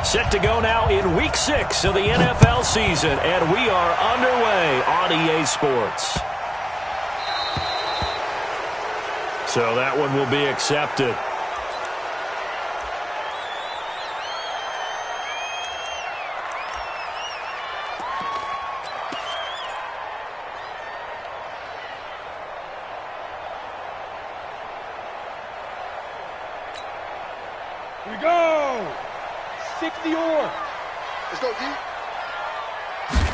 Set to go now in Week 6 of the NFL season, and we are underway on EA Sports. So that one will be accepted. Here we go. 60 or. Let's go, D.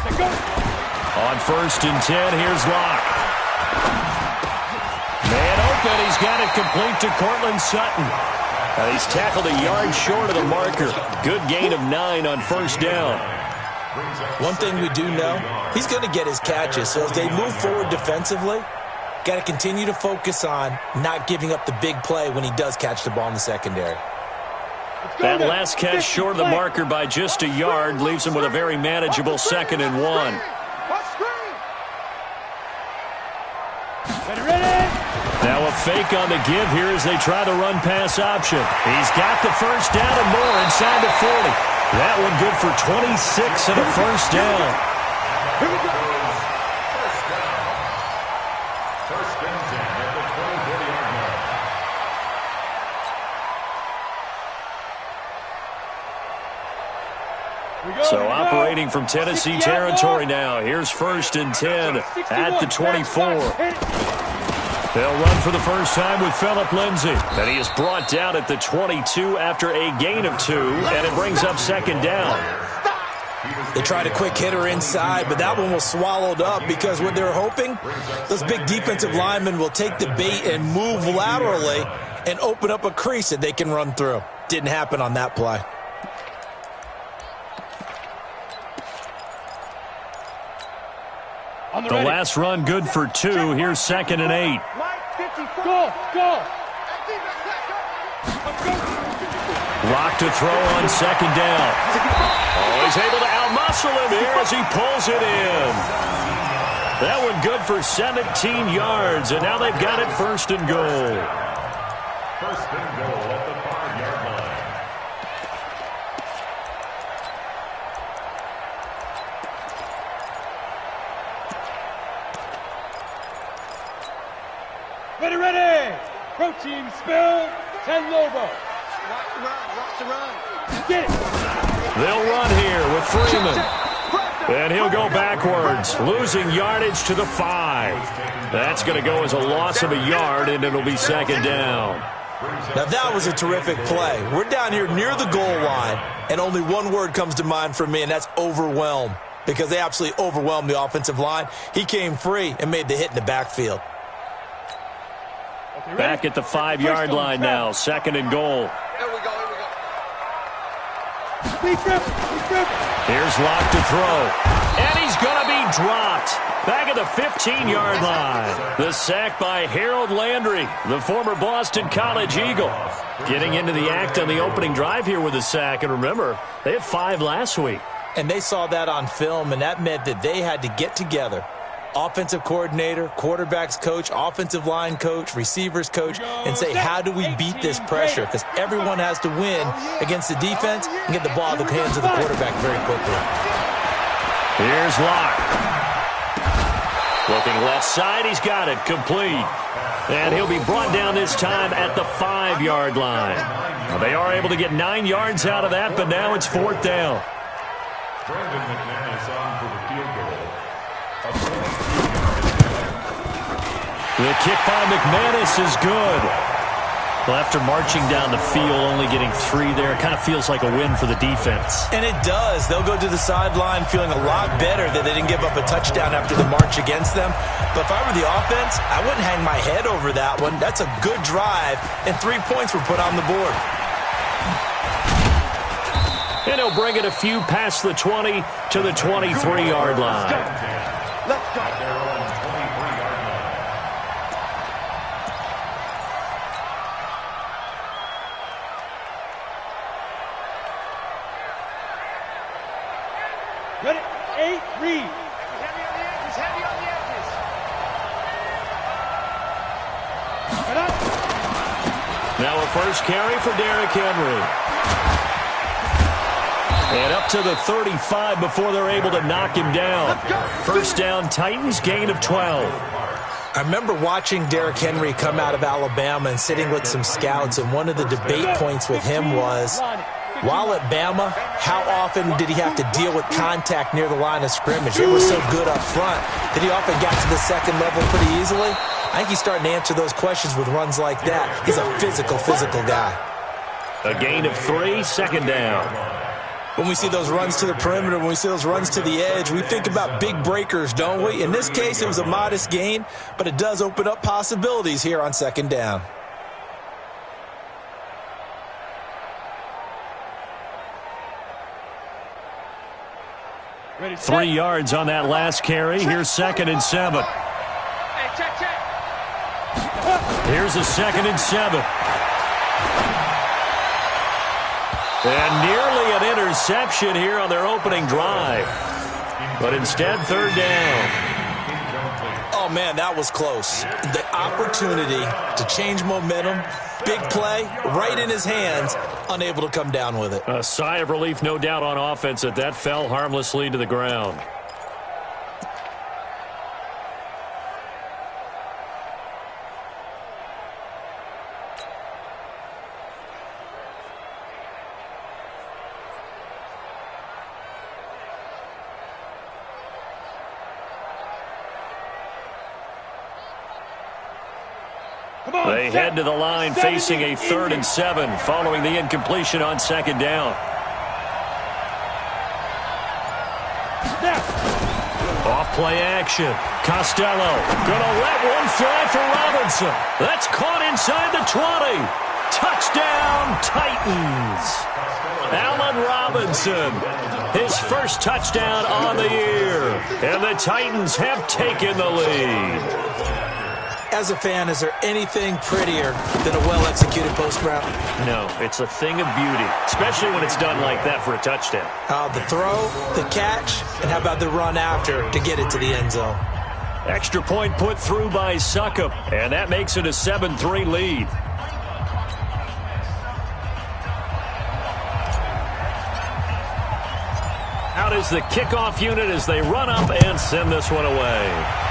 Let's go. On 1st and 10, here's Locke. Man open, he's got it complete to Courtland Sutton. He's tackled a yard short of the marker. Good gain of 9 on 1st down. One thing we do know, he's going to get his catches. So as they move forward defensively, got to continue to focus on not giving up the big play when he does catch the ball in the secondary. That last catch short of the marker by just a yard leaves him with a very manageable 2nd and 1. Now a fake on the give here as they try the run-pass option. He's got the 1st down and more inside the 40. That one good for 26 and a 1st down. Here we go. First and 10 at the 20-40-yard line. So operating from Tennessee territory now. Here's 1st and 10 at the 24. They'll run for the first time with Phillip Lindsay. And he is brought down at the 22 after a gain of 2, and it brings up 2nd down. They tried a quick hitter inside, but that one was swallowed up because what they're hoping, those big defensive linemen will take the bait and move laterally and open up a crease that they can run through. Didn't happen on that play. The last run good for 2. Here's 2nd and 8. Go, go. Locke to throw on 2nd down. Oh, he's able to outmuscle him here as he pulls it in. That one good for 17 yards, and now they've got it 1st and goal. 1st and goal at the 5-yard line. Ready, ready. Pro team spill. 10 Lobo. Rock to run. Get it. They'll run here with Freeman. And he'll go backwards, losing yardage to the 5. That's going to go as a loss of a yard, and it'll be 2nd down. Now that was a terrific play. We're down here near the goal line, and only one word comes to mind for me, and that's overwhelm, because they absolutely overwhelmed the offensive line. He came free and made the hit in the backfield. Back at the 5-yard line now, 2nd and goal. Here we go, here we go. Here's Locke to throw. And he's going to be dropped. Back at the 15-yard line. The sack by Harold Landry, the former Boston College Eagle. Getting into the act on the opening drive here with a sack. And remember, they had 5 last week. And they saw that on film, and that meant that they had to get together. Offensive coordinator, quarterbacks coach, offensive line coach, receivers coach, and say, how do we beat this pressure? Because everyone has to win against the defense and get the ball out of the hands of the quarterback very quickly. Here's Locke. Looking left side, he's got it, complete. And he'll be brought down this time at the 5-yard line. Now, they are able to get 9 yards out of that, but now it's 4th down. Brandon McManus on for the field goal. The kick by McManus is good. Well, after marching down the field, only getting 3 there, it kind of feels like a win for the defense. And it does. They'll go to the sideline feeling a lot better that they didn't give up a touchdown after the march against them. But if I were the offense, I wouldn't hang my head over that one. That's a good drive, and 3 points were put on the board. And he'll bring it a few past the 20 to the 23-yard line. Let's go. Their own 23-yard line. Ready? 8, read. Heavy on the edges, heavy on the edges. Right up. Now a first carry for Derrick Henry. And up to the 35 before they're able to knock him down. First down, Titans, gain of 12. I remember watching Derrick Henry come out of Alabama and sitting with some scouts, and one of the debate points with him was, while at Bama, how often did he have to deal with contact near the line of scrimmage? They were so good up front that he often got to the second level pretty easily. I think he's starting to answer those questions with runs like that. He's a physical guy. A gain of 3, second down. When we see those runs to the perimeter, when we see those runs to the edge, we think about big breakers, don't we? In this case, it was a modest gain, but it does open up possibilities here on second down. Ready, 3 yards on that last carry. Here's 2nd and 7. Hey, check. Here's a 2nd and 7. And nearly an interception here on their opening drive. But instead, 3rd down. Oh, man, that was close. The opportunity to change momentum, big play, right in his hands, unable to come down with it. A sigh of relief, no doubt, on offense that fell harmlessly to the ground. They head to the line facing a 3rd and 7 following the incompletion on 2nd down. Off play action. Costello gonna let one fly for Robinson. That's caught inside the 20. Touchdown, Titans. Allen Robinson, his first touchdown on the year. And the Titans have taken the lead. As a fan, is there anything prettier than a well-executed post route? No, it's a thing of beauty, especially when it's done like that for a touchdown. The throw, the catch, and how about the run after to get it to the end zone? Extra point put through by Succop, and that makes it a 7-3 lead. Out is the kickoff unit as they run up and send this one away.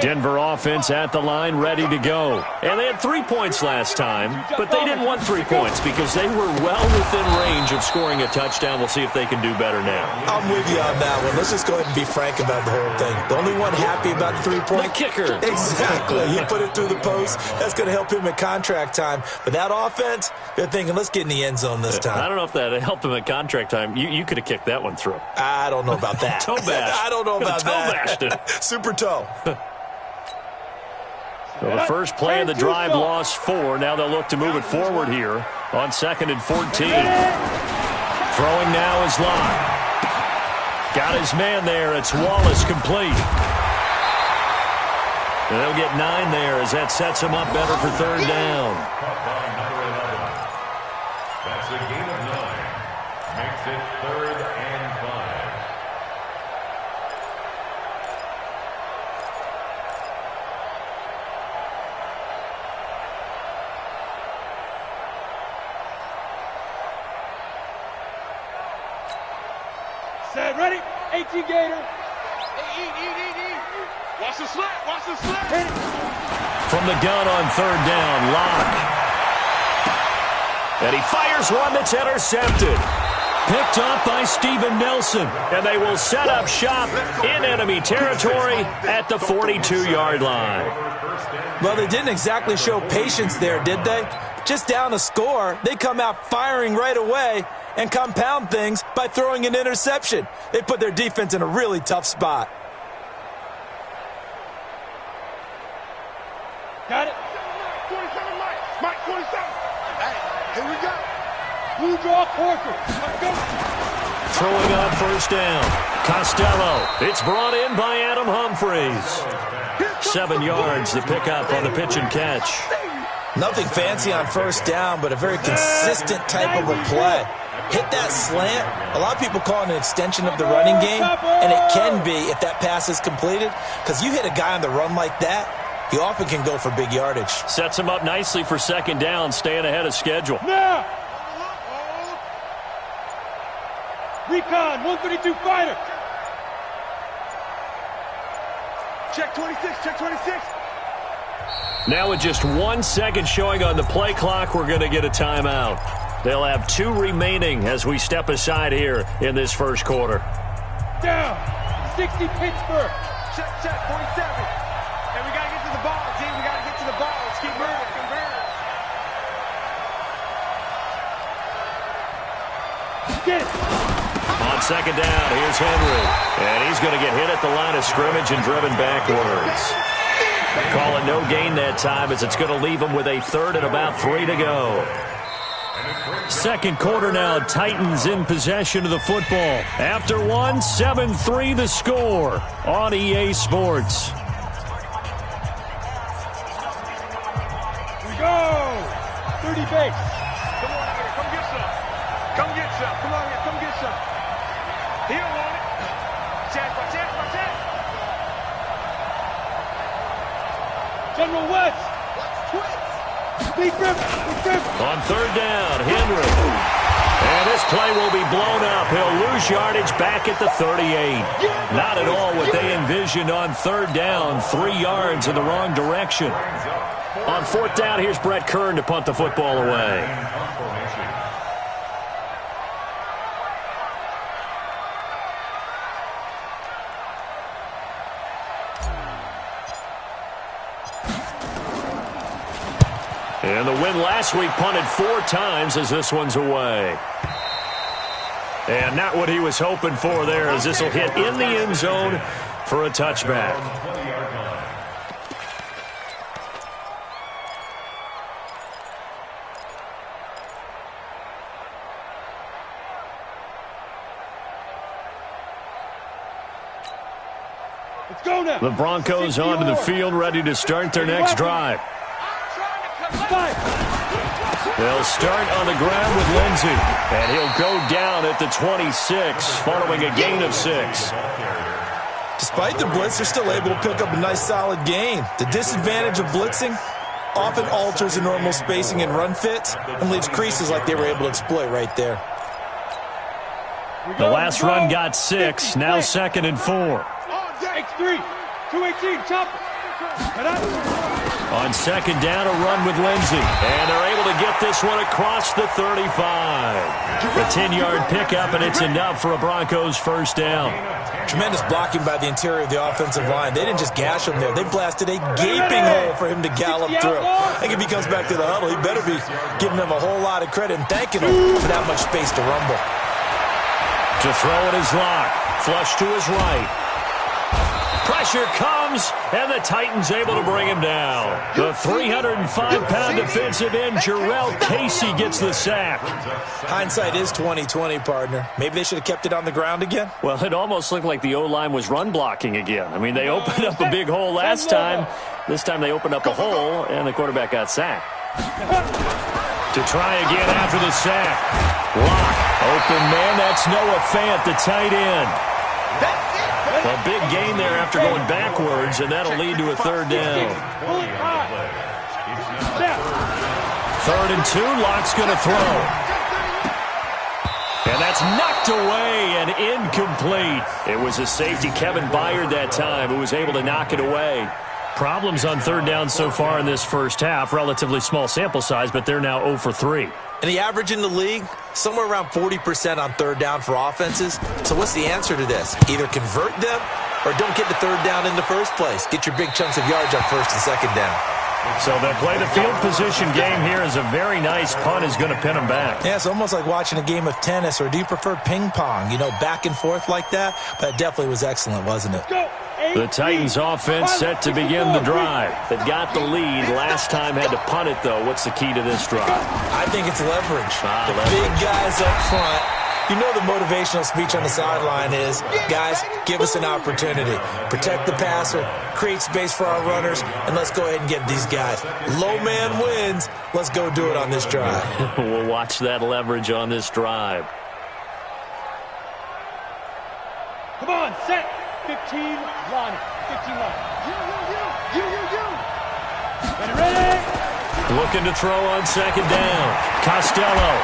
Denver offense at the line, ready to go. And they had 3 points last time, but they didn't want 3 points because they were well within range of scoring a touchdown. We'll see if they can do better now. I'm with you on that one. Let's just go ahead and be frank about the whole thing. The only one happy about the 3-point? The kicker. Exactly. He put it through the post. That's going to help him at contract time. But that offense, they're thinking, let's get in the end zone this time. I don't know if that helped him at contract time. You could have kicked that one through. I don't know about that. Toe bash. I don't know about toe that. Toe bashed it. Super toe. So the first play of the drive lost 4. Now they'll look to move it forward here on 2nd and 14. Throwing now is Locke. Got his man there. It's Wallace complete. And they'll get 9 there as that sets him up better for 3rd down. That's a gain of 9. Makes it 3rd and 5. Set, ready? 18 Gator. Eat. Watch the slant. Hit it. From the gun on 3rd down, Locke. And he fires one that's intercepted. Picked up by Steven Nelson. And they will set up shop in enemy territory at the 42-yard line. Well, they didn't exactly show patience there, did they? Just down a score, they come out firing right away and compound things by throwing an interception. They put their defense in a really tough spot. Got it. 27, Mike 27. Hey, here we go. Blue draw Corker. Let's go. Throwing on 1st down. Costello. It's brought in by Adam Humphries. 7 yards, the pickup on the pitch and catch. Nothing fancy on first down, but a very consistent type of a play. Hit that slant. A lot of people call it an extension of the running game, and it can be if that pass is completed, because you hit a guy on the run like that, he often can go for big yardage. Sets him up nicely for second down, staying ahead of schedule. Now! Recon, 132 fighter. Check 26, check 26. Now with just 1 second showing on the play clock, we're going to get a timeout. They'll have 2 remaining as we step aside here in this first quarter. Down, 60 Pittsburgh. Check, check, 47. And we got to get to the ball, G. We got to get to the ball. Let's keep moving. Get it. On second down, here's Henry. And he's going to get hit at the line of scrimmage and driven backwards. Calling no gain that time as it's going to leave him with a third and about 3 to go. Second quarter now, Titans in possession of the football. After 1, 7-3 the score on EA Sports. Here we go. 30 base. Come on out here. Come get some. Come get some. Come on here. Come get some. He don't want it. Chance by chance by chance. General West. Big grip. On third down, Henry. And this play will be blown up. He'll lose yardage back at the 38. Not at all what they envisioned on third down. 3 yards in the wrong direction. On fourth down, here's Brett Kern to punt the football away. And the win last week punted 4 times as this one's away. And not what he was hoping for there as this will hit in the end zone for a touchback. Let's go now. The Broncos onto the field ready to start their next drive. They'll start on the ground with Lindsey, and he'll go down at the 26 following a gain of 6. Despite the blitz, they're still able to pick up a nice solid gain. The disadvantage of blitzing often alters the normal spacing and run fits and leaves creases like they were able to exploit right there. The last run got 6, now 2nd and 4. X3, 218, chopper. On second down, a run with Lindsey. And they're able to get this one across the 35. A 10-yard pickup, and it's enough for a Broncos first down. Tremendous blocking by the interior of the offensive line. They didn't just gash him there. They blasted a gaping hole for him to gallop through. I think if he comes back to the huddle, he better be giving them a whole lot of credit and thanking him for that much space to rumble. To throw it is Locke. Flush to his right. Pressure comes, and the Titans able to bring him down. The 305-pound defensive end, Jarrell Casey, gets the sack. Hindsight is 20/20, partner. Maybe they should have kept it on the ground again. Well, it almost looked like the O-line was run blocking again. I mean, they opened up a big hole last time. This time they opened up a hole, and the quarterback got sacked. To try again after the sack. Locke, open man, that's Noah Fant, the tight end. A big gain there after going backwards, and that'll lead to a third down. 3rd and 2, Locke's going to throw. And that's knocked away and incomplete. It was a safety, Kevin Byard, that time, who was able to knock it away. Problems on third down so far in this first half. Relatively small sample size, but they're now 0 for 3. And the average in the league, somewhere around 40% on third down for offenses. So what's the answer to this? Either convert them or don't get the third down in the first place. Get your big chunks of yards on first and second down. So they play the field position game here as a very nice punt is going to pin them back. Yeah, it's almost like watching a game of tennis, or do you prefer ping pong? You know, back and forth like that? But it definitely was excellent, wasn't it? The Titans offense set to begin the drive. They've got the lead. Last time had to punt it, though. What's the key to this drive? I think it's leverage. The big guys up front You know the motivational speech on the sideline is, guys, give us an opportunity. Protect the passer, create space for our runners, and let's go ahead and get these guys. Low man wins. Let's go do it on this drive. We'll watch that leverage on this drive. Come on, set. 15, line. 15, line. You. Ready? Looking to throw on second down. Costello.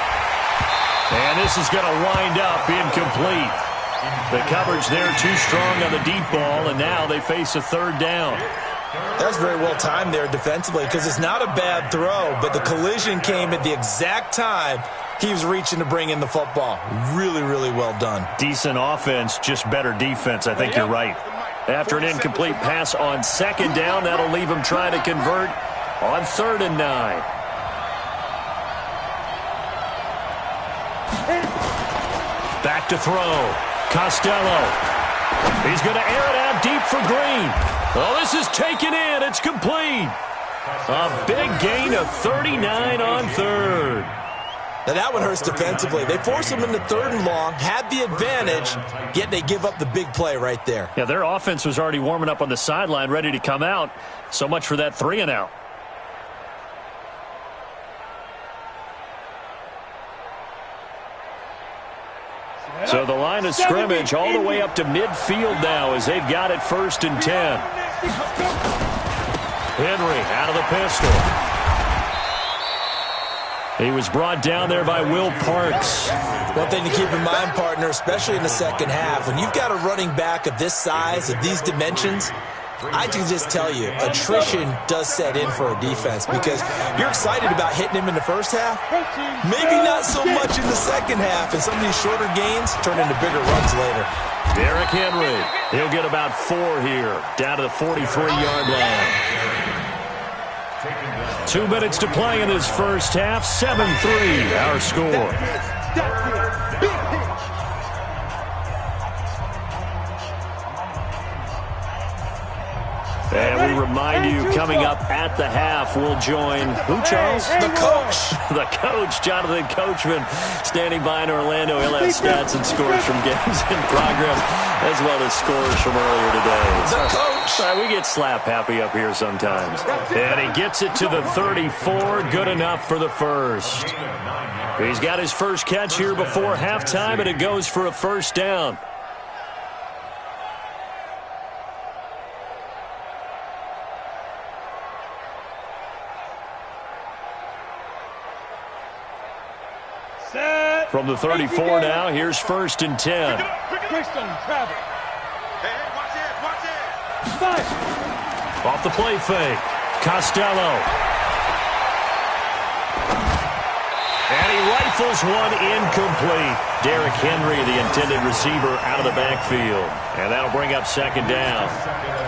And this is going to wind up incomplete. The coverage there too strong on the deep ball, and now they face a third down. That's very well timed there defensively because it's not a bad throw, but the collision came at the exact time he was reaching to bring in the football. Really, really well done. Decent offense, just better defense. I think you're right. After an incomplete pass on second down, that'll leave him trying to convert on 3rd and 9. Back to throw. Costello. He's going to air it out deep for Green. Oh, this is taken in. It's complete. A big gain of 39 on 3rd. Now that one hurts defensively. They force him into 3rd and long, had the advantage, yet they give up the big play right there. Yeah, their offense was already warming up on the sideline, ready to come out. So much for that 3 and out. So the line of scrimmage all the way up to midfield now as they've got it 1st and 10. Henry out of the pistol. He was brought down there by Will Parks. One thing to keep in mind, partner, especially in the second half, when you've got a running back of this size, of these dimensions, I can just tell you, attrition does set in for a defense because you're excited about hitting him in the first half. Maybe not so much in the second half, and some of these shorter gains turn into bigger runs later. Derrick Henry, he'll get about 4 here, down to the 43-yard line. 2 minutes to play in this first half, 7-3 our score. And we remind you, coming up at the half, we'll join who, Charles? The coach. The coach, Jonathan Coachman, standing by in Orlando. He'll have stats and scores from games in progress, as well as scores from earlier today. The coach. We get slap happy up here sometimes. And he gets it to the 34, good enough for the first. He's got his first catch here before halftime, and it goes for a first down. From the 34 now, here's 1st and 10. Travel. Hey, watch it. Off the play fake. Costello. And he rifles one incomplete. Derrick Henry, the intended receiver, out of the backfield. And that'll bring up 2nd down.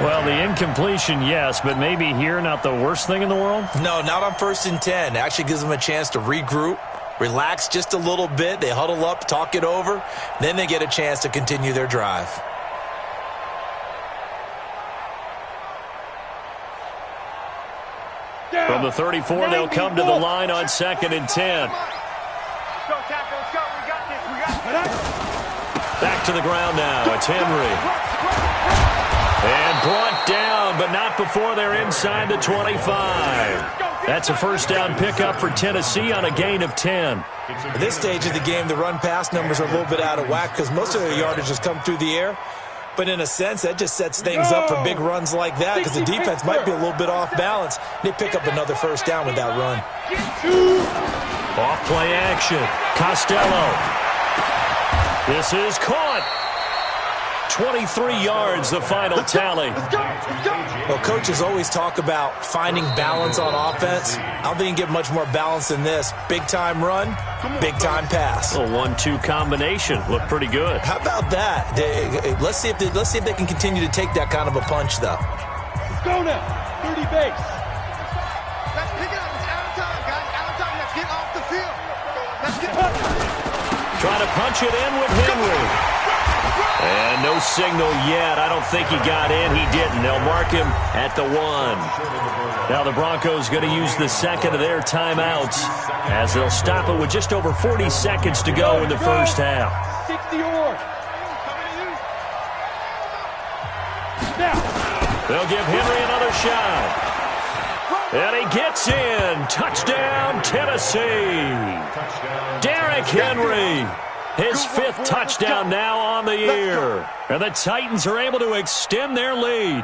Well, the incompletion, yes, but maybe here not the worst thing in the world? No, not on 1st and 10. It actually gives them a chance to regroup, relax just a little bit. They huddle up, talk it over. Then they get a chance to continue their drive. From the 34, they'll come to the line on 2nd and 10. Let's go, Tackle. Let's go. We got this. Back to the ground now. It's Henry. And brought down, but not before they're inside the 25. That's a first down pickup for Tennessee on a gain of 10. At this stage of the game, the run-pass numbers are a little bit out of whack because most of their yardage has come through the air. But in a sense, that just sets things up for big runs like that because the defense might be a little bit off balance. They pick up another first down with that run. Off play action. Costello. This is caught. 23 yards, the final tally. Well, coaches always talk about finding balance on offense. I don't think you can get much more balance than this. Big-time run, big-time pass. A 1-2 combination. Looked pretty good. How about that? Let's see if they can continue to take that kind of a punch, though. Let's go now. 30 base. Let's pick it up. It's out of time, guys. Out of time. Let's get off the field. Let's get up. Trying to punch it in with Henry. And no signal yet. I don't think he got in. He didn't. They'll mark him at the 1. Now the Broncos going to use the second of their timeouts as they'll stop it with just over 40 seconds to go in the first half. 60 or. Now. They'll give Henry another shot. And he gets in. Touchdown, Tennessee. Derrick Henry. His 5th touchdown now on the year. And the Titans are able to extend their lead.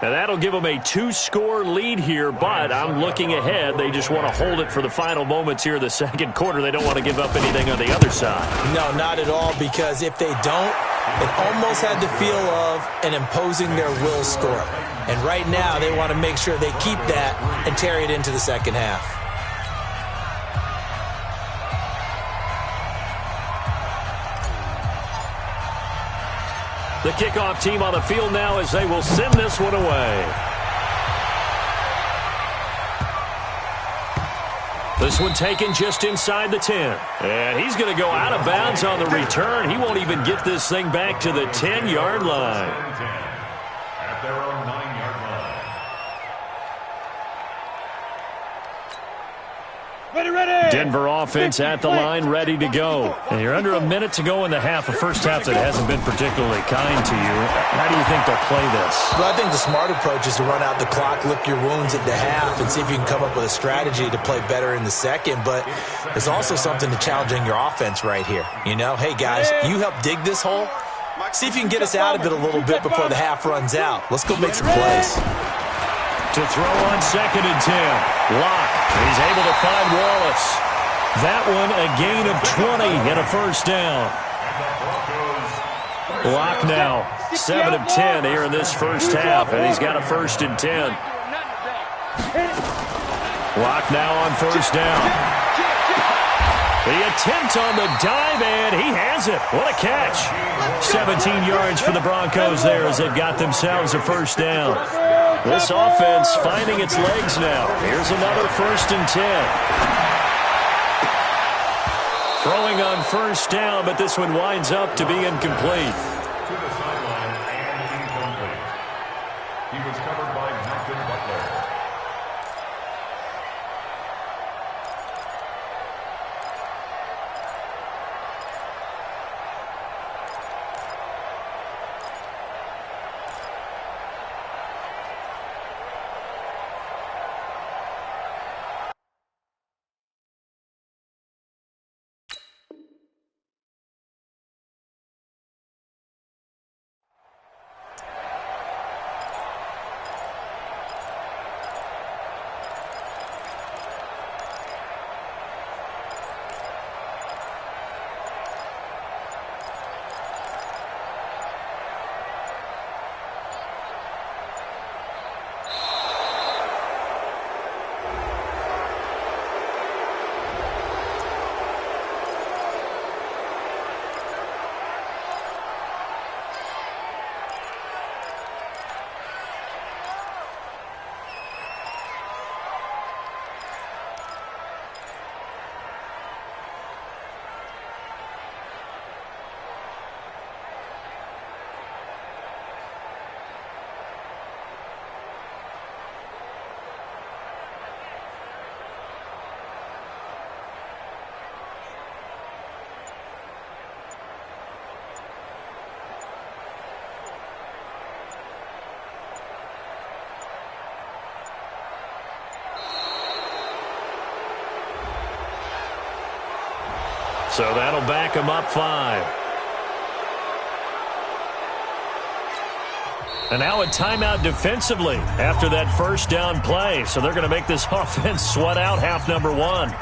And that'll give them a 2-score lead here, but I'm looking ahead. They just want to hold it for the final moments here in the second quarter. They don't want to give up anything on the other side. No, not at all, because if they don't, it almost had the feel of an imposing their will score. And right now, they want to make sure they keep that and carry it into the second half. The kickoff team on the field now as they will send this one away. This one taken just inside the 10. And he's going to go out of bounds on the return. He won't even get this thing back to the 10-yard line. At their own 9-yard line. Ready. Denver offense at the line, ready to go. And you're under a minute to go in the half, a first half that hasn't been particularly kind to you. How do you think they'll play this? Well, I think the smart approach is to run out the clock, lick your wounds at the half, and see if you can come up with a strategy to play better in the second. But there's also something to challenging your offense right here. You know, hey, guys, you help dig this hole. See if you can get us out of it a little bit before the half runs out. Let's go make some plays. To throw on 2nd and 10. Locke. He's able to find Wallace. That one a gain of 20 and a first down. Locke now 7 of 10 here in this first half, and he's got a 1st and 10. Locke now on first down. The attempt on the dive, and he has it. What a catch. 17 yards for the Broncos there as they've got themselves a first down. This offense finding its legs now. Here's another 1st and 10. Throwing on first down, but this one winds up to be incomplete. To the sideline and incomplete. He was covered by Malcolm Butler. So that'll back them up 5. And now a timeout defensively after that first down play. So they're going to make this offense sweat out half number 1.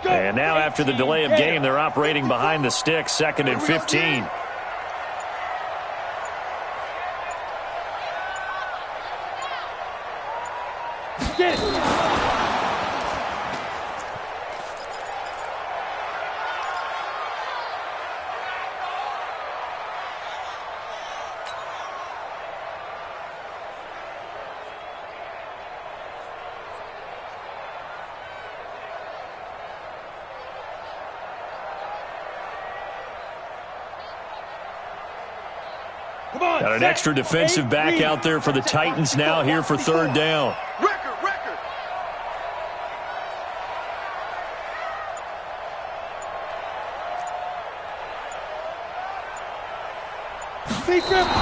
And now after the delay of game, they're operating behind the sticks, 2nd and 15. Get it. Got an extra defensive back out there for the Titans now here for 3rd down. Record. Be careful.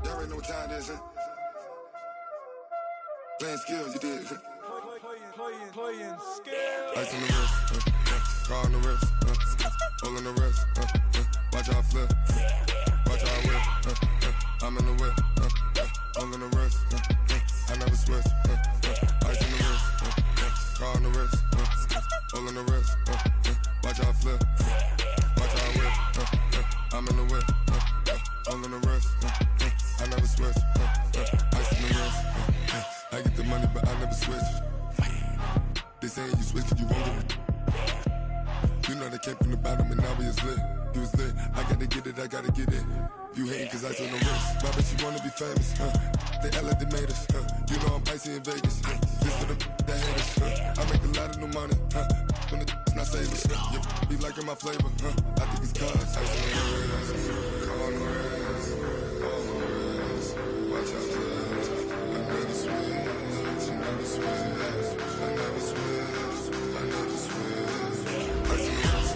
Y'all already know what time it is, huh? Playing skills, you did. Playing skills. Ice on the wrist, car on the wrist, hole in the wrist, watch out flip, watch out whip, I'm in the whip, hole in the wrist, I never switch, ice on the wrist, car on the wrist, hole in the wrist, watch out flip, watch out whip, I'm in the whip, hole in the wrist, I never switch, ice on the wrist, I get the money but I never switch. They saying you switch 'cause you won't get it. You know they came from the bottom and now we is lit. You was lit, I gotta get it, I gotta get it. You hating 'cause I on the wrist. Why bet you wanna be famous, They act like they made us, You know I'm icy in Vegas, This for the that hate us, I make a lot of new money, When the not savers, You be liking my flavor, I think it's cause I on the wrist, on the wrist, on the wrist. Watch out, please. I never switch, I never switch. I never switch, I never switch. Ice in the wrist,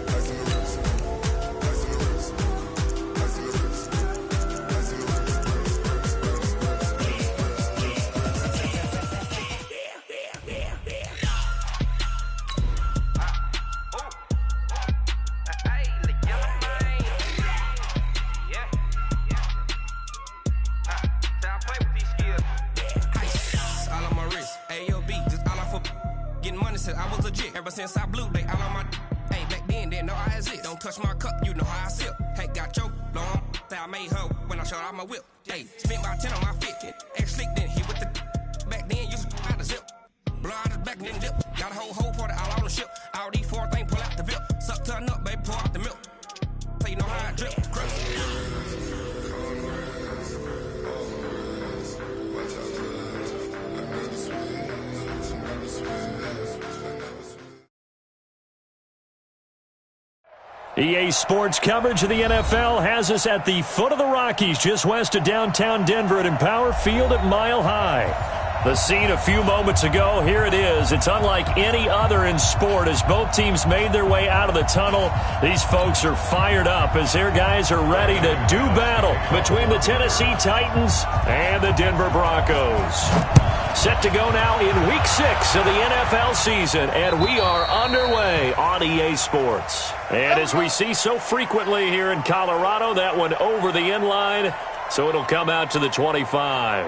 ice in the wrist, ice in the wrist, ice in the wrist, ice in the wrist. I was legit ever since I blew they all on my. Hey, back then didn't know I exist. Don't touch my cup, you know how I sip. Hey, got your long. Say I made her when I showed out my whip. Hey, spent about 10 on my fit. Ex slick then hit with the. Back then used to out the zip. Blow out his back and then dip. Got a whole party all on the ship. All these 4 things pull out the VIP. Suck to a nut, baby, pour out the milk. So you know how I drip. EA Sports coverage of the NFL has us at the foot of the Rockies, just west of downtown Denver at Empower Field at Mile High. The scene a few moments ago, here it is. It's unlike any other in sport as both teams made their way out of the tunnel. These folks are fired up as their guys are ready to do battle between the Tennessee Titans and the Denver Broncos. Set to go now in Week 6 of the NFL season, and we are underway on EA Sports. And as we see so frequently here in Colorado, that one over the end line, so it'll come out to the 25.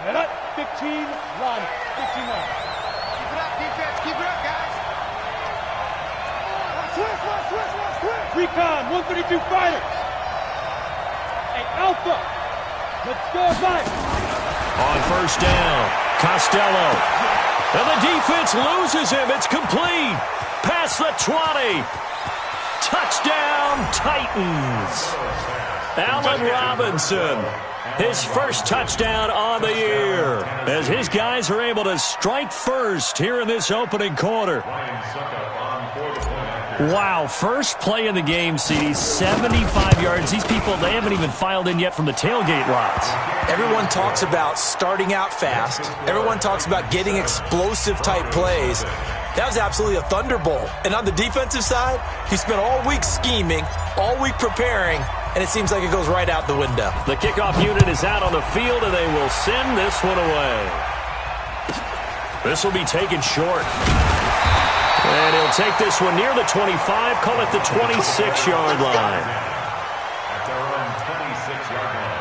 Set up, 15, line, 15 line. Keep it up, defense. Keep it up, guys. Switch. Recon, 132 fighter. Hey, Alpha. Let's go, Mike. On first down, Costello. And the defense loses him. It's complete. Past the 20. Touchdown, Titans. Allen Robinson. his first touchdown on the year, as his guys are able to strike first here in this opening quarter. Wow, first play in the game, CD, 75 yards. These people, they haven't even filed in yet from the tailgate lots. Everyone talks about starting out fast. Everyone talks about getting explosive-type plays. That was absolutely a thunderbolt. And on the defensive side, he spent all week scheming, all week preparing, and it seems like it goes right out the window. The kickoff unit is out on the field, and they will send this one away. This will be taken short. And he'll take this one near the 25, call it the 26-yard line. At their own 26-yard line.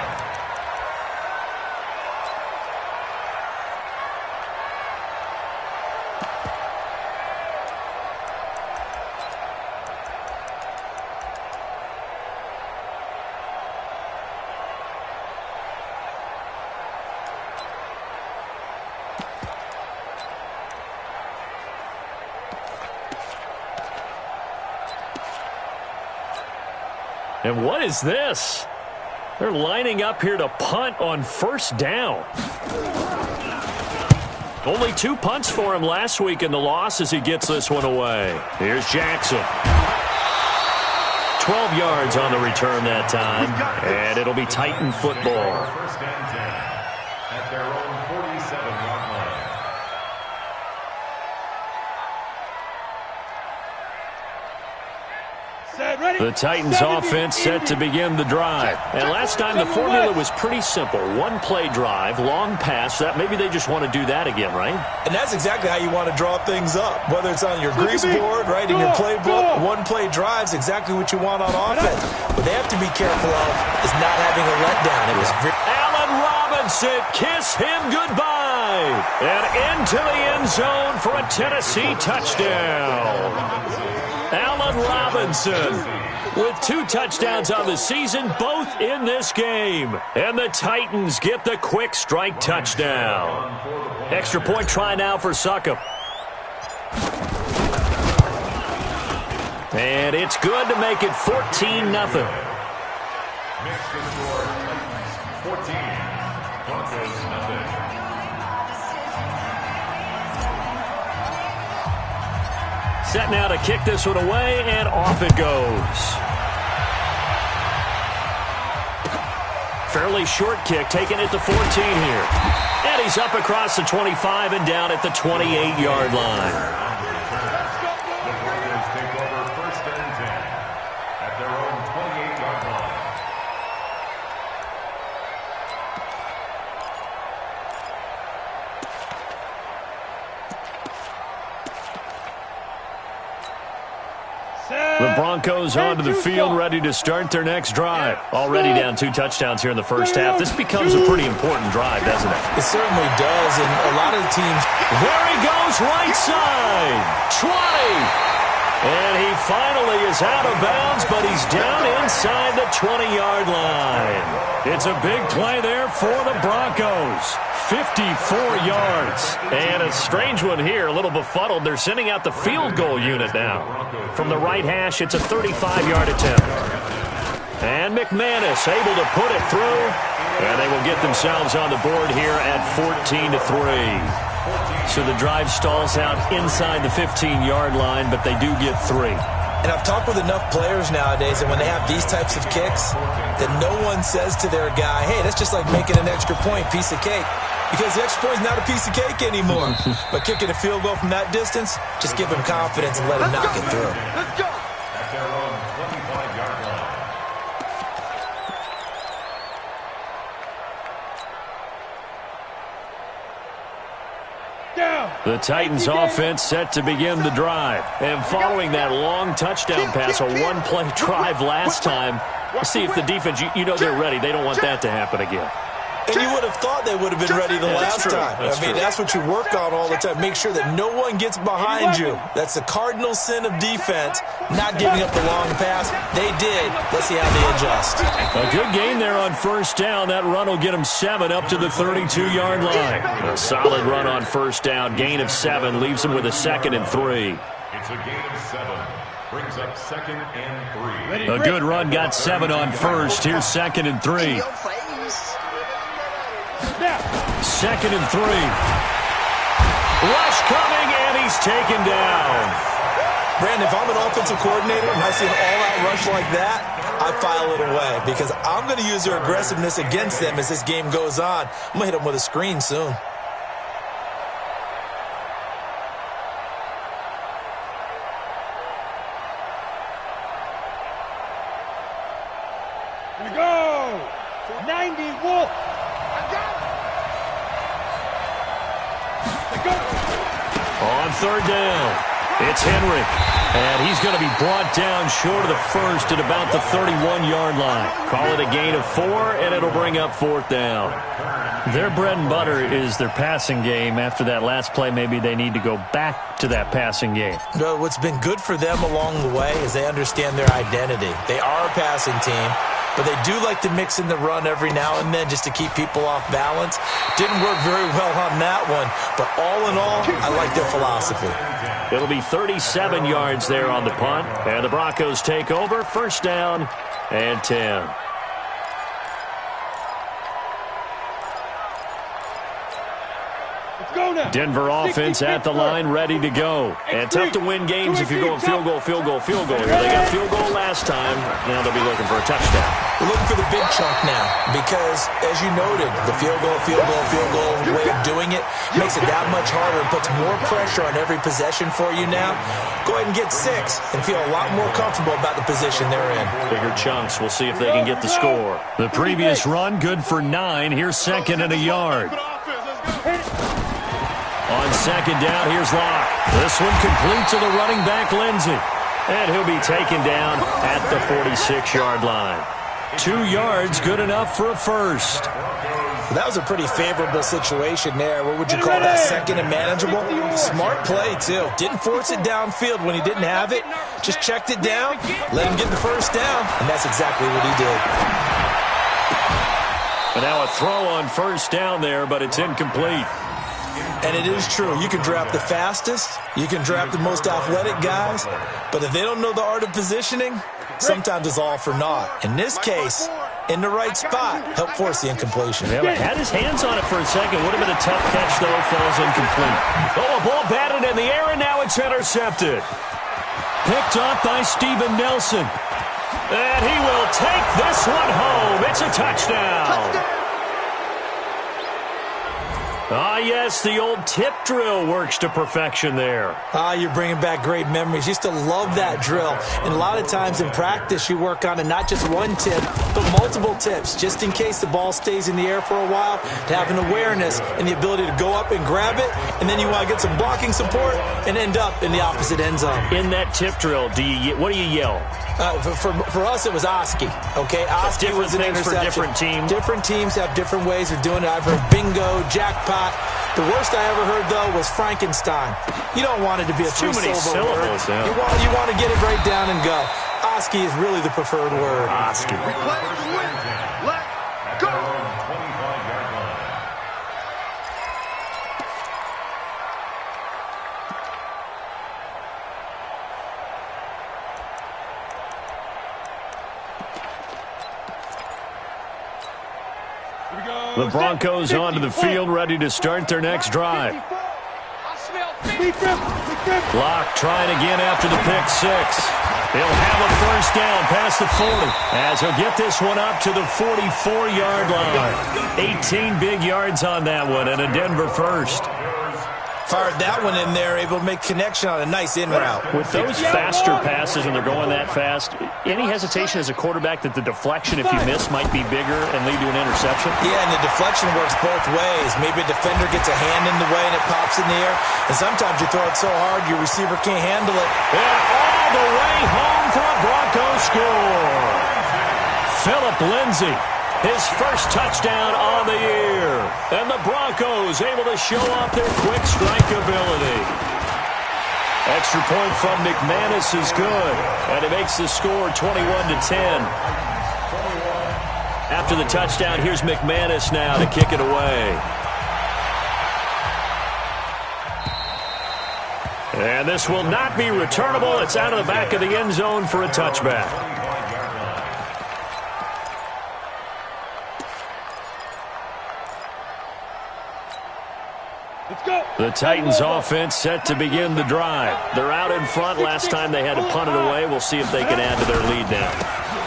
And what is this? They're lining up here to punt on first down. Only 2 punts for him last week in the loss as he gets this one away. Here's Jackson. 12 yards on the return that time. And it'll be Titan football. First and 10 at their own 47-yard line. The Titans offense set to begin the drive. And last time the formula was pretty simple. One play drive, long pass. That maybe they just want to do that again, right? And that's exactly how you want to draw things up. Whether it's on your grease board, right, in your playbook, one play drive's exactly what you want on offense. What they have to be careful of is not having a letdown. It was Allen Robinson, kiss him goodbye. And into the end zone for a Tennessee touchdown. Allen Robinson with 2 touchdowns on the season, both in this game. And the Titans get the quick strike touchdown. Extra point try now for Succop. And it's good to make it 14-0. Mixed the score, Titans 14, Broncos nothing. Set now to kick this one away, and off it goes. Fairly short kick, taken at the 14 here. And he's up across the 25 and down at the 28-yard line. The Broncos take over first and 10 at their own 28-yard line. The Broncos onto the field, ready to start their next drive. Already down 2 touchdowns here in the first half. This becomes a pretty important drive, doesn't it? It certainly does, and a lot of the teams... There he goes, right side. 20. And he finally is out of bounds, but he's down inside the 20-yard line. It's a big play there for the Broncos. 54 yards. And a strange one here, a little befuddled. They're sending out the field goal unit now. From the right hash, it's a 35-yard attempt. And McManus able to put it through. And they will get themselves on the board here at 14-3. So the drive stalls out inside the 15-yard line, but they do get 3. And I've talked with enough players nowadays that when they have these types of kicks, that no one says to their guy, hey, that's just like making an extra point, piece of cake. Because the extra point is not a piece of cake anymore. But kicking a field goal from that distance, just give him confidence and let him knock it through. At their own 25-yard line. The Titans offense set to begin the drive. And following that long touchdown pass, a one-play drive last time, let's see if the defense, you know they're ready. They don't want that to happen again. And you would have thought they would have been ready the last time. That's what you work on all the time. Make sure that no one gets behind you. That's the cardinal sin of defense, not giving up the long pass. They did. Let's see how they adjust. A good gain there on first down. That run will get them 7 up to the 32-yard line. A solid run on first down. Gain of 7 leaves them with a 2nd and 3. It's a gain of 7. Brings up 2nd and 3. A good run got 7 on first. Here's 2nd and 3. 2nd and 3. Rush coming, and he's taken down. Brandon, if I'm an offensive coordinator and I see an all-out rush like that, I file it away because I'm going to use their aggressiveness against them as this game goes on. I'm going to hit them with a screen soon. Here we go. 90 Wolf. On 3rd down, it's Henry. And he's going to be brought down short of the first at about the 31-yard line. Call it a gain of 4, and it'll bring up 4th down. Their bread and butter is their passing game. After that last play, maybe they need to go back to that passing game. No, what's been good for them along the way is they understand their identity. They are a passing team, but they do like to mix in the run every now and then just to keep people off balance. Didn't work very well on that one, but all in all, I like their philosophy. It'll be 37 yards there on the punt, and the Broncos take over. 1st down and 10. Denver offense at the line, ready to go. And tough to win games if you're going field goal here. They got field goal last time. Now they'll be looking for a touchdown. We're looking for the big chunk now because, as you noted, the field goal way of doing it makes it that much harder and puts more pressure on every possession for you now. Go ahead and get 6 and feel a lot more comfortable about the position they're in. Bigger chunks. We'll see if they can get the score. The previous run, good for 9. Here's 2nd and a yard. On 2nd down, here's Locke. This one complete to the running back, Lindsey. And he'll be taken down at the 46-yard line. 2 yards, good enough for a first. Well, that was a pretty favorable situation there. What would you call that, 2nd and manageable? Smart play, too. Didn't force it downfield when he didn't have it. Just checked it down, let him get the first down, and that's exactly what he did. And now a throw on 1st down there, but it's incomplete. And it is true. You can draft the fastest. You can draft the most athletic guys. But if they don't know the art of positioning, sometimes it's all for naught. In this case, in the right spot, help force the incompletion. Yeah, but had his hands on it for a second. Would have been a tough catch, though. Falls incomplete. Oh, a ball batted in the air, and now it's intercepted. Picked up by Steven Nelson. And he will take this one home. It's a touchdown. Ah, yes, the old tip drill works to perfection there. Ah, you're bringing back great memories. Used to love that drill. And a lot of times in practice, you work on it, not just one tip, but multiple tips, just in case the ball stays in the air for a while, to have an awareness and the ability to go up and grab it, and then you want to get some blocking support and end up in the opposite end zone. In that tip drill, what do you yell? For us, it was Oski. Okay, Oski was an interception. For different teams. Different temes have different ways of doing it. I've heard bingo, jackpot. The worst I ever heard, though, was Frankenstein. You don't want it to be a three-syllable word. Yeah. You want to get it right down and go. Oski is really the preferred word. Oski. Let's go. The Broncos onto the field, ready to start their next drive. Locke trying again after the pick 6. He'll have a first down past the 40 as he'll get this one up to the 44-yard line. 18 big yards on that one and a Denver first. Fired that one in there, able to make connection on a nice in route. With those faster passes when they're going that fast, any hesitation as a quarterback that the deflection, if you miss, might be bigger and lead to an interception? Yeah, and the deflection works both ways. Maybe a defender gets a hand in the way and it pops in the air, and sometimes you throw it so hard your receiver can't handle it. And all the way home for a Broncos score. Philip Lindsay. His first touchdown on the year. And the Broncos able to show off their quick strike ability. Extra point from McManus is good. And it makes the score 21-10. After the touchdown, here's McManus now to kick it away. And this will not be returnable. It's out of the back of the end zone for a touchback. The Titans offense set to begin the drive. They're out in front. Last time they had to punt it away. We'll see if they can add to their lead now.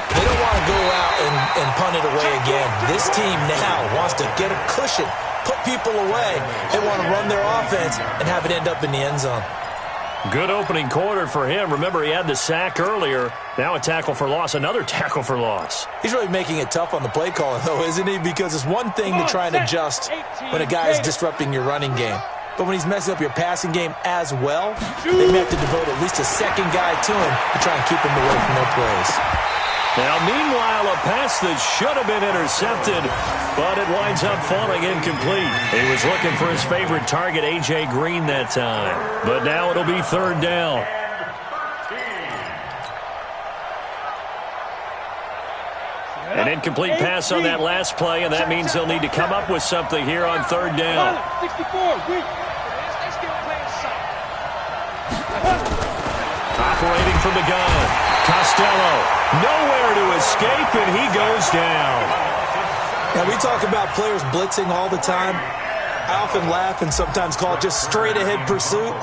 They don't want to go out and punt it away again. This team now wants to get a cushion, put people away. They want to run their offense and have it end up in the end zone. Good opening quarter for him. Remember, he had the sack earlier. Now a tackle for loss, another tackle for loss. He's really making it tough on the play caller, though, isn't he? Because it's one thing to try and adjust when a guy is disrupting your running game. But when he's messing up your passing game as well, they may have to devote at least a second guy to him to try and keep him away from their plays. Now, meanwhile, a pass that should have been intercepted, but it winds up falling incomplete. He was looking for his favorite target, A.J. Green, that time. But now it'll be third down. An incomplete pass on that last play, and that means they'll need to come up with something here on third down. 64, Operating from the gun, Costello, nowhere to escape, and he goes down. Now, we talk about players blitzing all the time. I often laugh and sometimes call it just straight-ahead pursuit.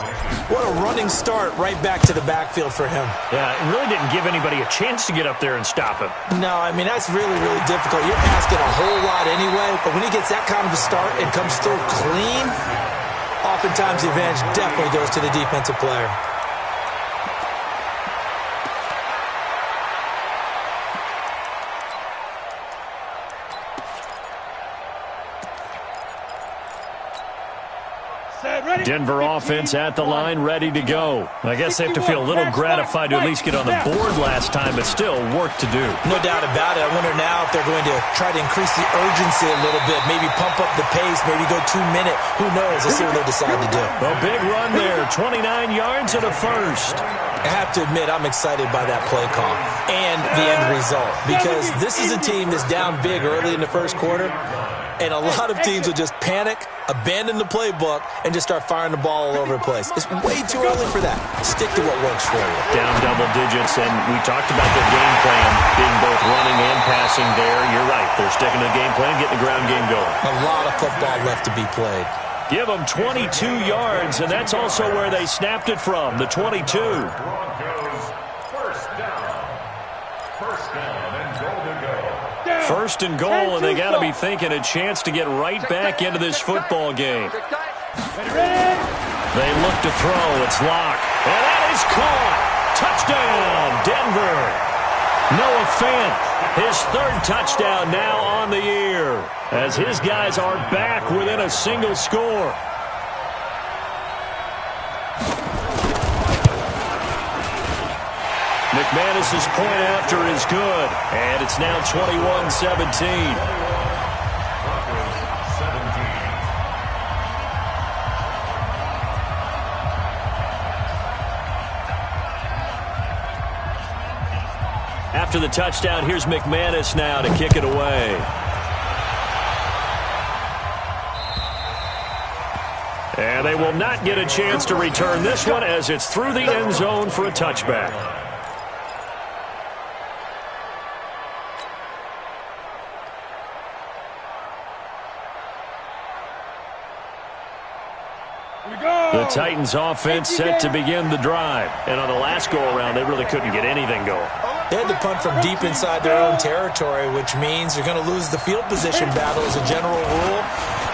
What a running start right back to the backfield for him. Yeah, it really didn't give anybody a chance to get up there and stop him. No, I mean, that's really, really difficult. You're asking a whole lot anyway, but when he gets that kind of a start and comes through clean, oftentimes the advantage definitely goes to the defensive player. Denver offense at the line, ready to go. I guess they have to feel a little gratified to at least get on the board last time, but still work to do. No doubt about it. I wonder now if they're going to try to increase the urgency a little bit, maybe pump up the pace, maybe go 2-minute. Who knows? Let's see what they decide to do. A big run there, 29 yards and a first. I have to admit, I'm excited by that play call and the end result, because this is a team that's down big early in the first quarter, and a lot of teams will just panic, abandon the playbook, and just start firing the ball all over the place. It's way too early for that. Stick to what works for you. Down double digits, and we talked about their game plan being both running and passing there. You're right. They're sticking to the game plan, getting the ground game going. A lot of football left to be played. Give them 22 yards, and that's also where they snapped it from, the 22. First and goal, and they got to be thinking a chance to get right back into this football game. They look to throw. It's locked. And that is caught. Touchdown, Denver. Noah Fant, his third touchdown now on the year, as his guys are back within a single score. McManus's point after is good, and it's now 21-17. After the touchdown, here's McManus now to kick it away. And they will not get a chance to return this one as it's through the end zone for a touchback. The Titans offense set to begin the drive. And on the last go-around, they really couldn't get anything going. They had to punt from deep inside their own territory, which means they're going to lose the field position battle as a general rule.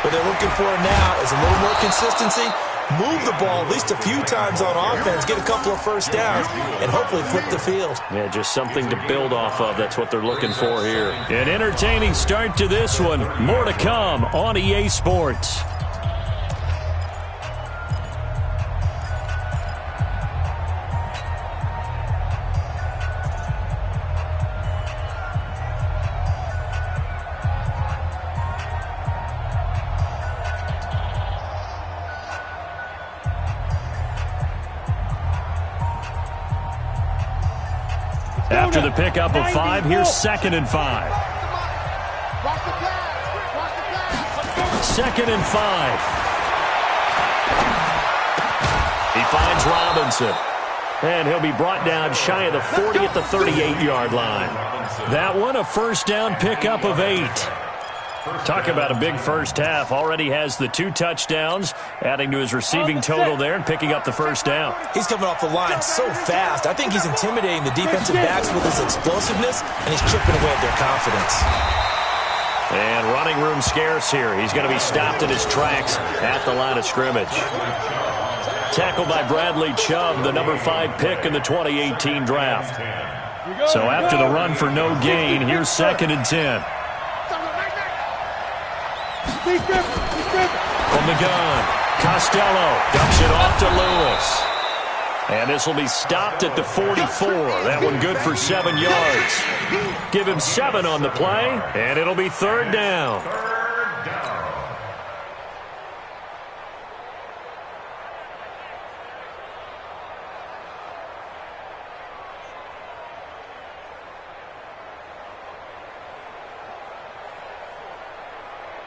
What they're looking for now is a little more consistency, move the ball at least a few times on offense, get a couple of first downs, and hopefully flip the field. Yeah, just something to build off of. That's what they're looking for here. An entertaining start to this one. More to come on EA Sports. After the pickup of 5, here's 2nd and 5. 2nd and 5. He finds Robinson. And he'll be brought down shy of the 40 at the 38-yard line. That one, a first down pickup of 8. Talk about a big first half. Already has the 2 touchdowns, adding to his receiving total there and picking up the first down. He's coming off the line so fast. I think he's intimidating the defensive backs with his explosiveness, and he's chipping away at their confidence. And running room scarce here. He's going to be stopped in his tracks at the line of scrimmage. Tackled by Bradley Chubb, the number 5 pick in the 2018 draft. So after the run for no gain, here's 2nd and 10. From the gun, Costello dumps it off to Lewis. And this will be stopped at the 44. That one good for 7 yards. Give him 7 on the play, and it'll be 3rd down.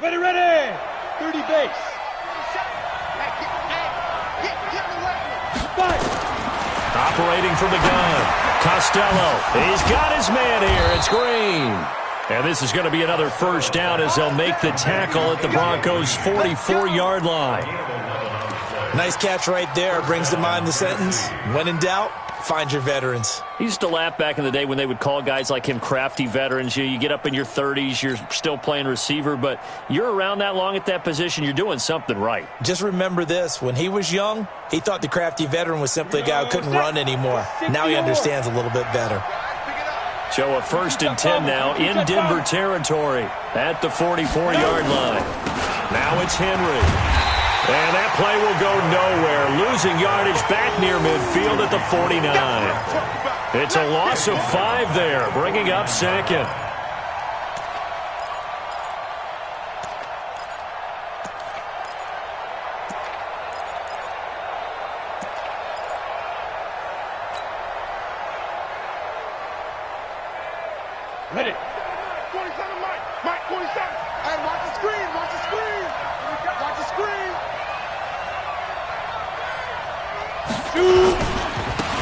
Ready. 30 base. Operating from the gun, Costello. He's got his man here. It's Green. And this is going to be another first down as they'll make the tackle at the Broncos' 44-yard line. Nice catch right there. Brings to mind the sentence, when in doubt, find your veterans. He used to laugh back in the day when they would call guys like him crafty veterans. You get up in your 30s, you're still playing receiver, but you're around that long at that position, you're doing something right. Just remember this. When he was young, he thought the crafty veteran was simply a guy who couldn't run anymore. Now he understands a little bit better. So a 1st and 10 now in Denver territory at the 44-yard line. Now it's Henry. And that play will go nowhere. Losing yardage back near midfield at the 49. It's a loss of 5 there, bringing up 2nd. Ready. 27, Mike, 27. And watch the screen. Watch the screen.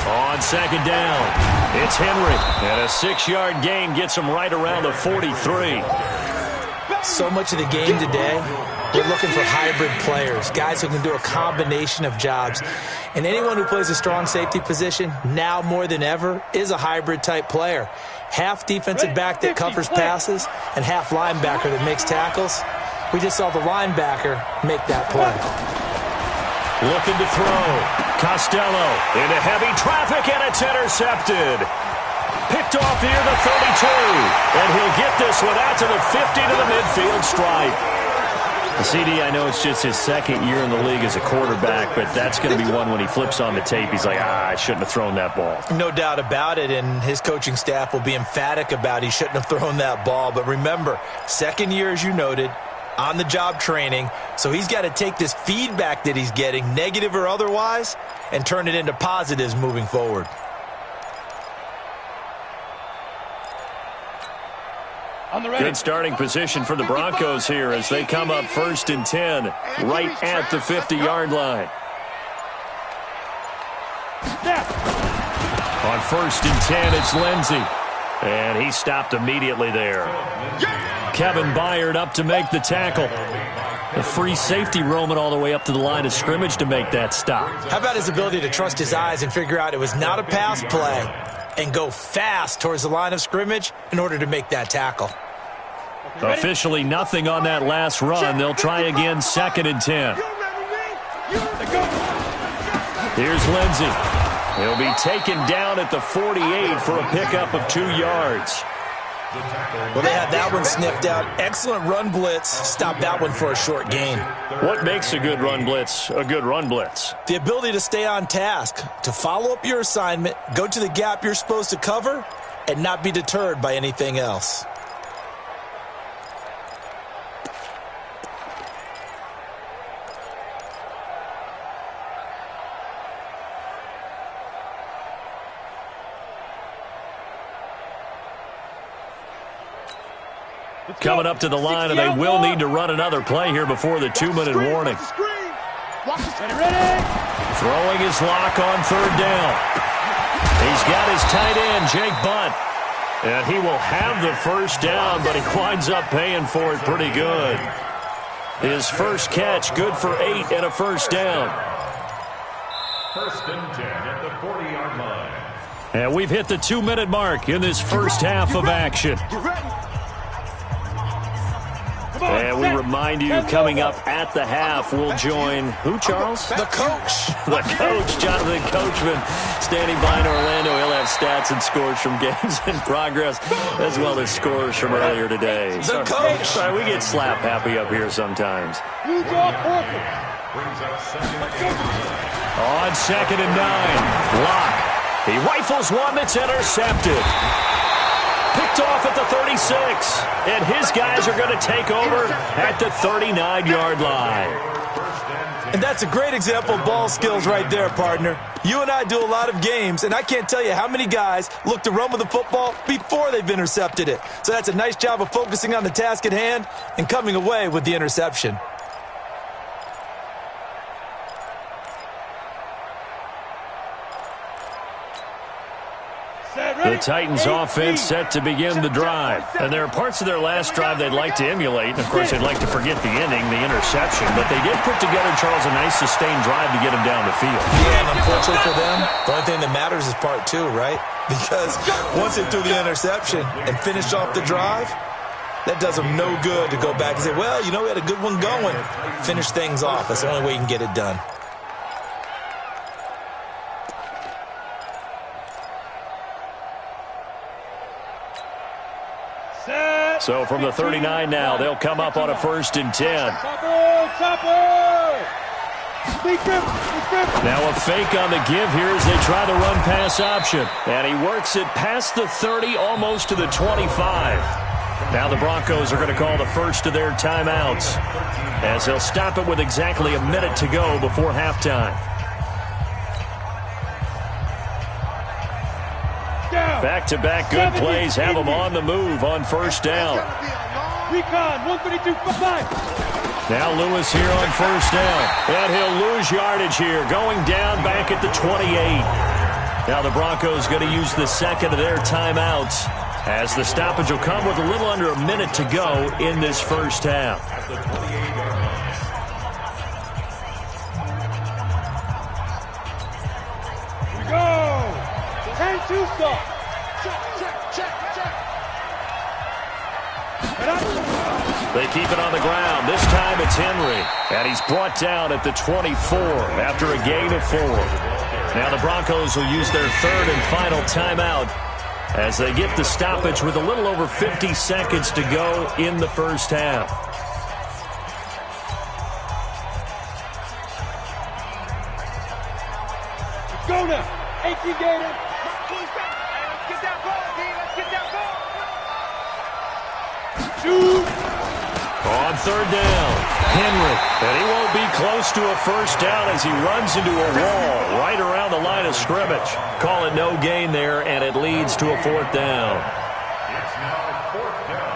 On 2nd down, it's Henry. And a 6-yard gain gets him right around the 43. So much of the game today, we're looking for hybrid players, guys who can do a combination of jobs. And anyone who plays a strong safety position, now more than ever, is a hybrid-type player. Half defensive back that covers passes and half linebacker that makes tackles. We just saw the linebacker make that play. Looking to throw. Costello into heavy traffic, and it's intercepted. Picked off near the 32. And he'll get this one out to the 50 to the midfield stripe. CD, I know it's just his 2nd year in the league as a quarterback, but that's going to be one when he flips on the tape. He's like, I shouldn't have thrown that ball. No doubt about it, and his coaching staff will be emphatic about he shouldn't have thrown that ball. But remember, 2nd year, as you noted, on-the-job training, so he's got to take this feedback that he's getting, negative or otherwise, and turn it into positives moving forward. Good starting position for the Broncos here as they come up 1st and 10 right at the 50-yard line. On 1st and 10, it's Lindsey. And he stopped immediately there. Kevin Byard up to make the tackle. The free safety roaming all the way up to the line of scrimmage to make that stop. How about his ability to trust his eyes and figure out it was not a pass play and go fast towards the line of scrimmage in order to make that tackle? Officially nothing on that last run. They'll try again 2nd and 10. Here's Lindsey. He'll be taken down at the 48 for a pickup of 2 yards. Well, they had that one sniffed out. Excellent run blitz. Stop that one for a short gain. What makes a good run blitz a good run blitz? The ability to stay on task, to follow up your assignment, go to the gap you're supposed to cover, and not be deterred by anything else. Coming up to the line, and they will need to run another play here before the 2-minute warning. Throwing his lock on 3rd down. He's got his tight end, Jake Bunt. And he will have the first down, but he winds up paying for it pretty good. His first catch, good for 8 and a first down. First and 10 at the 40-yard line. And we've hit the 2-minute mark in this first half of action. And we remind you, coming up at the half, we'll join who, Charles? The coach. The coach, Jonathan Coachman, standing by in Orlando. He'll have stats and scores from games in progress, as well as scores from earlier today. The coach. Sorry, we get slap happy up here sometimes. Brings up second and 8. On 2nd and 9, Locke. He rifles one that's intercepted. Picked off at the 36, and his guys are going to take over at the 39-yard line. And that's a great example of ball skills right there, partner. You and I do a lot of games, and I can't tell you how many guys look to run with the football before they've intercepted it. So that's a nice job of focusing on the task at hand and coming away with the interception. The Titans offense set to begin the drive. And there are parts of their last drive they'd like to emulate. And, of course, they'd like to forget the ending, the interception. But they did put together, Charles, a nice sustained drive to get him down the field. Yeah, and unfortunately for them, the only thing that matters is part 2, right? Because once they threw the interception and finished off the drive, that does them no good to go back and say, well, you know, we had a good one going. Finish things off. That's the only way you can get it done. So from the 39 now, they'll come up on a 1st and 10. Now a fake on the give here as they try the run-pass option. And he works it past the 30, almost to the 25. Now the Broncos are going to call the first of their timeouts, as they'll stop it with exactly a minute to go before halftime. Back-to-back good plays have them on the move on first down. Recon, 132.5. Now Lewis here on first down. And he'll lose yardage here, going down back at the 28. Now the Broncos going to use the second of their timeouts, as the stoppage will come with a little under a minute to go in this first half. Here we go. 10-2 stop. They keep it on the ground. This time it's Henry. And he's brought down at the 24 after a gain of 4. Now the Broncos will use their third and final timeout as they get the stoppage with a little over 50 seconds to go in the first half. Let's go now. 18 Gator. Get that ball, D. Let's get that ball. Shoot. On third down, Henry. And he won't be close to a first down as he runs into a wall right around the line of scrimmage. Call it no gain there, and it leads to a 4th down. It's now 4th down.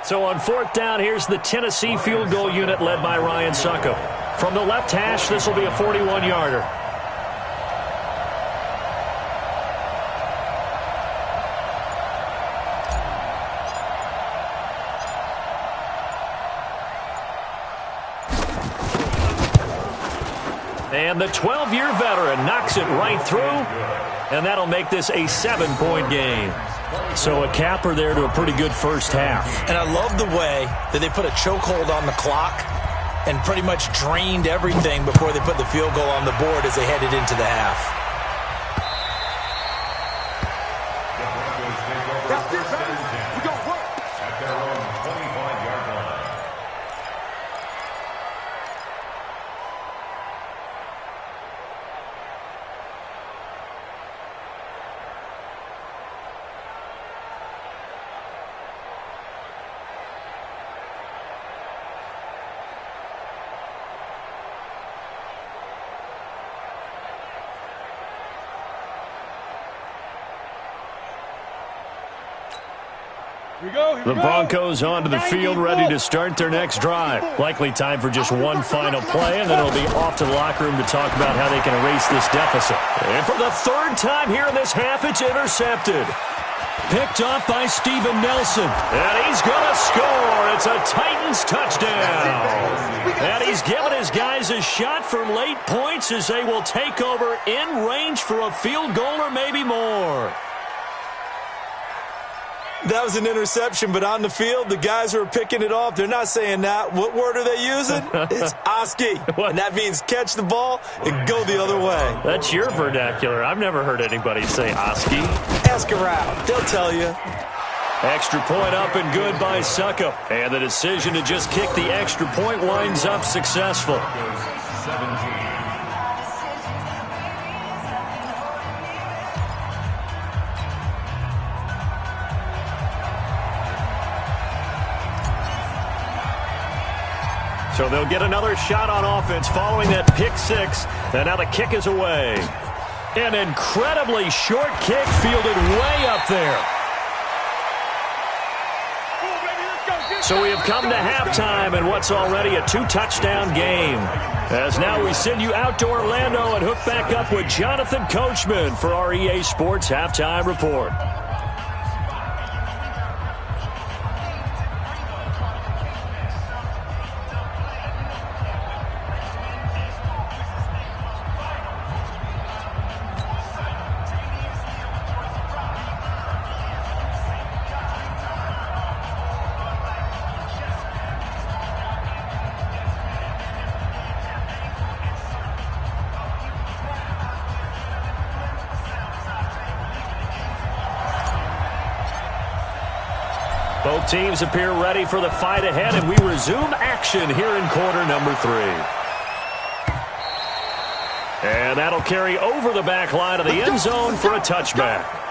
So on 4th down, here's the Tennessee field goal unit led by Ryan Succop. From the left hash, this will be a 41-yarder. And the 12-year veteran knocks it right through, and that'll make this a 7-point game. So a capper there to a pretty good first half. And I love the way that they put a chokehold on the clock and pretty much drained everything before they put the field goal on the board as they headed into the half. That's it, baby. We gonna work. At their own 25-yard line. The Broncos onto the field ready to start their next drive. Likely time for just one final play, and then it'll be off to the locker room to talk about how they can erase this deficit. And for the third time here in this half, it's intercepted. Picked off by Steven Nelson. And he's going to score. It's a Titans touchdown. And he's given his guys a shot for late points as they will take over in range for a field goal or maybe more. That was an interception, but on the field, the guys who are picking it off, they're not saying that. What word are they using? It's Oski. And that means catch the ball and go the other way. That's your vernacular. I've never heard anybody say Oski. Ask around. They'll tell you. Extra point up and good by Succop. And the decision to just kick the extra point winds up successful. 17. So they'll get another shot on offense following that pick six. And now the kick is away. An incredibly short kick fielded way up there. So we have come to halftime in what's already a two-touchdown game. As now we send you out to Orlando and hook back up with Jonathan Coachman for our EA Sports Halftime Report. Both teams appear ready for the fight ahead, and we resume action here in quarter number 3. And that'll carry over the back line of the end zone for a touchback.